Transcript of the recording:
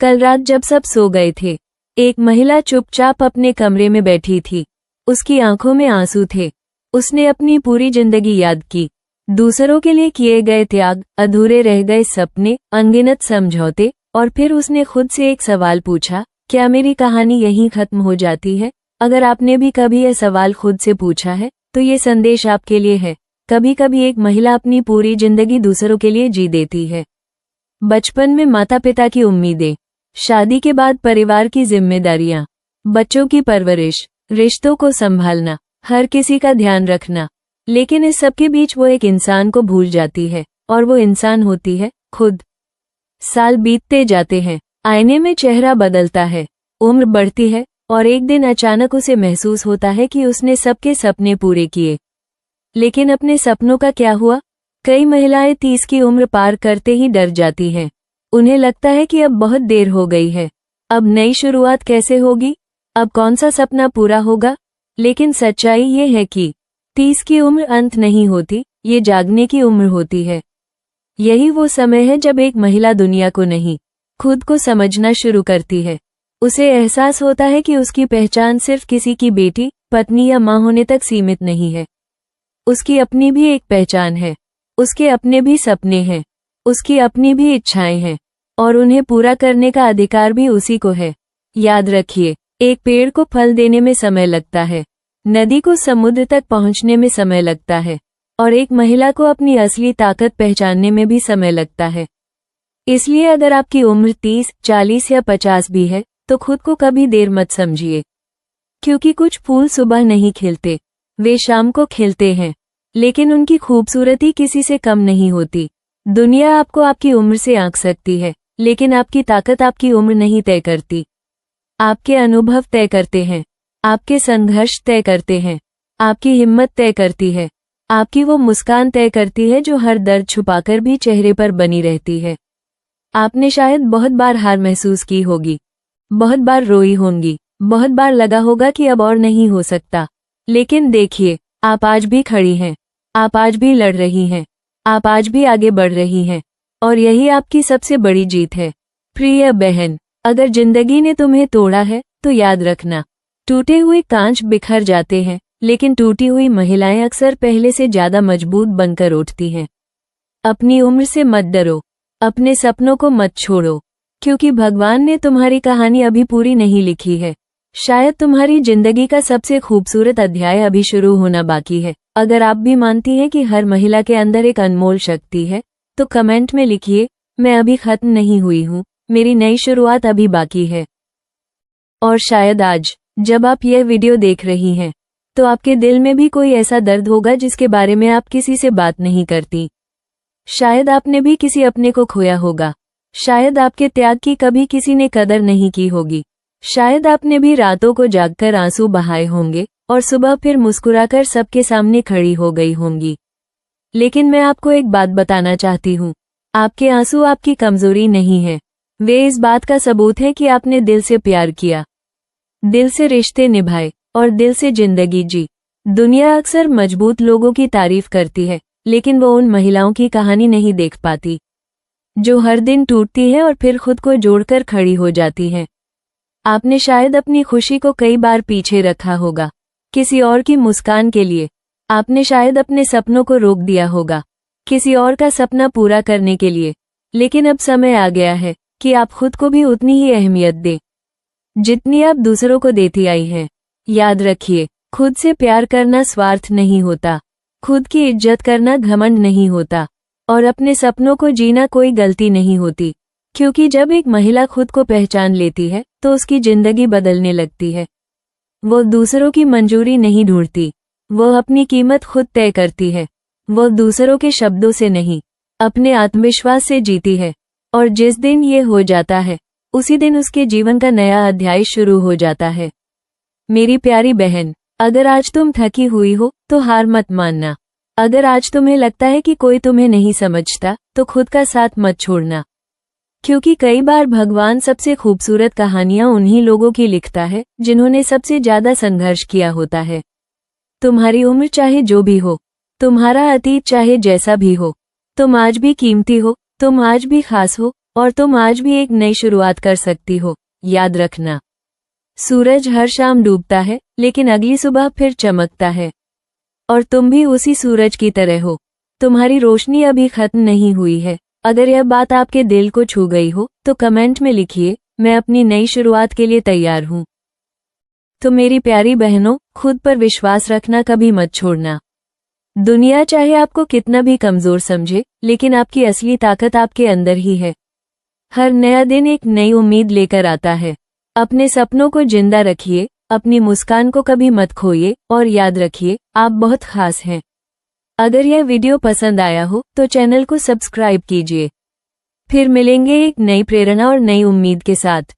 कल रात जब सब सो गए थे, एक महिला चुपचाप अपने कमरे में बैठी थी। उसकी आंखों में आंसू थे। उसने अपनी पूरी जिंदगी याद की, दूसरों के लिए किए गए त्याग, अधूरे रह गए सपने, अनगिनत समझौते, और फिर उसने खुद से एक सवाल पूछा, क्या मेरी कहानी यहीं खत्म हो जाती है? अगर आपने भी कभी यह सवाल खुद से पूछा है, तो ये संदेश आपके लिए है। कभी कभी एक महिला अपनी पूरी जिंदगी दूसरों के लिए जी देती है। बचपन में माता पिता की उम्मीदें, शादी के बाद परिवार की जिम्मेदारियां, बच्चों की परवरिश, रिश्तों को संभालना, हर किसी का ध्यान रखना। लेकिन इस सब के बीच वो एक इंसान को भूल जाती है, और वो इंसान होती है खुद। साल बीतते जाते हैं, आईने में चेहरा बदलता है, उम्र बढ़ती है, और एक दिन अचानक उसे महसूस होता है कि उसने सबके सपने पूरे किए। लेकिन अपने सपनों का क्या हुआ? कई महिलाएं 30 की उम्र पार करते ही डर जाती हैं। उन्हें लगता है कि अब बहुत देर हो गई है। अब नई शुरुआत कैसे होगी? अब कौन सा सपना पूरा होगा? लेकिन सच्चाई ये है कि 30 की उम्र अंत नहीं होती, ये जागने की उम्र होती है। यही वो समय है जब एक महिला दुनिया को नहीं, खुद को समझना शुरू करती है। उसे एहसास होता है कि उसकी पहचान सिर्फ किसी की बेटी, पत्नी या मां होने तक सीमित नहीं है। उसकी अपनी भी एक पहचान है, उसके अपने भी सपने हैं, उसकी अपनी भी इच्छाएं हैं, और उन्हें पूरा करने का अधिकार भी उसी को है। याद रखिए, एक पेड़ को फल देने में समय लगता है, नदी को समुद्र तक पहुंचने में समय लगता है, और एक महिला को अपनी असली ताकत पहचानने में भी समय लगता है। इसलिए अगर आपकी उम्र 30, 40 या 50 भी है, तो खुद को कभी देर मत समझिए। क्योंकि कुछ फूल सुबह नहीं खिलते, वे शाम को खिलते हैं, लेकिन उनकी खूबसूरती किसी से कम नहीं होती। दुनिया आपको आपकी उम्र से आंक सकती है, लेकिन आपकी ताकत आपकी उम्र नहीं तय करती। आपके अनुभव तय करते हैं, आपके संघर्ष तय करते हैं, आपकी हिम्मत तय करती है, आपकी वो मुस्कान तय करती है जो हर दर्द छुपाकर भी चेहरे पर बनी रहती है। आपने शायद बहुत बार हार महसूस की होगी, बहुत बार रोई होंगी, बहुत बार लगा होगा कि अब और नहीं हो सकता। लेकिन देखिए, आप आज भी खड़ी हैं, आप आज भी लड़ रही हैं, आप आज भी आगे बढ़ रही हैं, और यही आपकी सबसे बड़ी जीत है। प्रिय बहन, अगर जिंदगी ने तुम्हें तोड़ा है, तो याद रखना, टूटे हुए कांच बिखर जाते हैं, लेकिन टूटी हुई महिलाएं अक्सर पहले से ज्यादा मजबूत बनकर उठती हैं। अपनी उम्र से मत डरो, अपने सपनों को मत छोड़ो, क्योंकि भगवान ने तुम्हारी कहानी अभी पूरी नहीं लिखी है। शायद तुम्हारी जिंदगी का सबसे खूबसूरत अध्याय अभी शुरू होना बाकी है। अगर आप भी मानती हैं कि हर महिला के अंदर एक अनमोल शक्ति है, तो कमेंट में लिखिए, मैं अभी खत्म नहीं हुई हूँ, मेरी नई शुरुआत अभी बाकी है। और शायद आज, जब आप यह वीडियो देख रही हैं, तो आपके दिल में भी कोई ऐसा दर्द होगा जिसके बारे में आप किसी से बात नहीं करती। शायद आपने भी किसी अपने को खोया होगा, शायद आपके त्याग की कभी किसी ने कदर नहीं की होगी, शायद आपने भी रातों को जागकर आंसू बहाए होंगे, और सुबह फिर मुस्कुराकर सबके सामने खड़ी हो गई होंगी। लेकिन मैं आपको एक बात बताना चाहती हूँ, आपके आंसू आपकी कमजोरी नहीं है, वे इस बात का सबूत है कि आपने दिल से प्यार किया, दिल से रिश्ते निभाए, और दिल से जिंदगी जी। दुनिया अक्सर मजबूत लोगों की तारीफ करती है, लेकिन वो उन महिलाओं की कहानी नहीं देख पाती, जो हर दिन टूटती है और फिर खुद को जोड़कर खड़ी हो जाती हैं। आपने शायद अपनी खुशी को कई बार पीछे रखा होगा, किसी और की मुस्कान के लिए। आपने शायद अपने सपनों को रोक दिया होगा, किसी और का सपना पूरा करने के लिए। लेकिन अब समय आ गया है कि आप खुद को भी उतनी ही अहमियत दें, जितनी आप दूसरों को देती आई हैं। याद रखिए, खुद से प्यार करना स्वार्थ नहीं होता, खुद की इज्जत करना घमंड नहीं होता, और अपने सपनों को जीना कोई गलती नहीं होती। क्योंकि जब एक महिला खुद को पहचान लेती है, तो उसकी जिंदगी बदलने लगती है। वो दूसरों की मंजूरी नहीं ढूंढती, वो अपनी कीमत खुद तय करती है। वो दूसरों के शब्दों से नहीं, अपने आत्मविश्वास से जीती है। और जिस दिन ये हो जाता है, उसी दिन उसके जीवन का नया अध्याय शुरू हो जाता है। मेरी प्यारी बहन, अगर आज तुम थकी हुई हो, तो हार मत मानना। अगर आज तुम्हें लगता है कि कोई तुम्हें नहीं समझता, तो खुद का साथ मत छोड़ना। क्योंकि कई बार भगवान सबसे खूबसूरत कहानियां उन्हीं लोगों की लिखता है, जिन्होंने सबसे ज्यादा संघर्ष किया होता है। तुम्हारी उम्र चाहे जो भी हो, तुम्हारा अतीत चाहे जैसा भी हो, तुम आज भी कीमती हो, तुम आज भी खास हो, और तुम आज भी एक नई शुरुआत कर सकती हो। याद रखना, सूरज हर शाम डूबता है, लेकिन अगली सुबह फिर चमकता है। और तुम भी उसी सूरज की तरह हो। तुम्हारी रोशनी अभी खत्म नहीं हुई है। अगर यह बात आपके दिल को छू गई हो तो कमेंट में लिखिए, मैं अपनी नई शुरुआत के लिए तैयार हूँ। तो मेरी प्यारी बहनों, खुद पर विश्वास रखना कभी मत छोड़ना। दुनिया चाहे आपको कितना भी कमजोर समझे, लेकिन आपकी असली ताकत आपके अंदर ही है। हर नया दिन एक नई उम्मीद लेकर आता है। अपने सपनों को जिंदा रखिए, अपनी मुस्कान को कभी मत खोइए और याद रखिए, आप बहुत खास हैं। अगर यह वीडियो पसंद आया हो तो चैनल को सब्सक्राइब कीजिए। फिर मिलेंगे एक नई प्रेरणा और नई उम्मीद के साथ।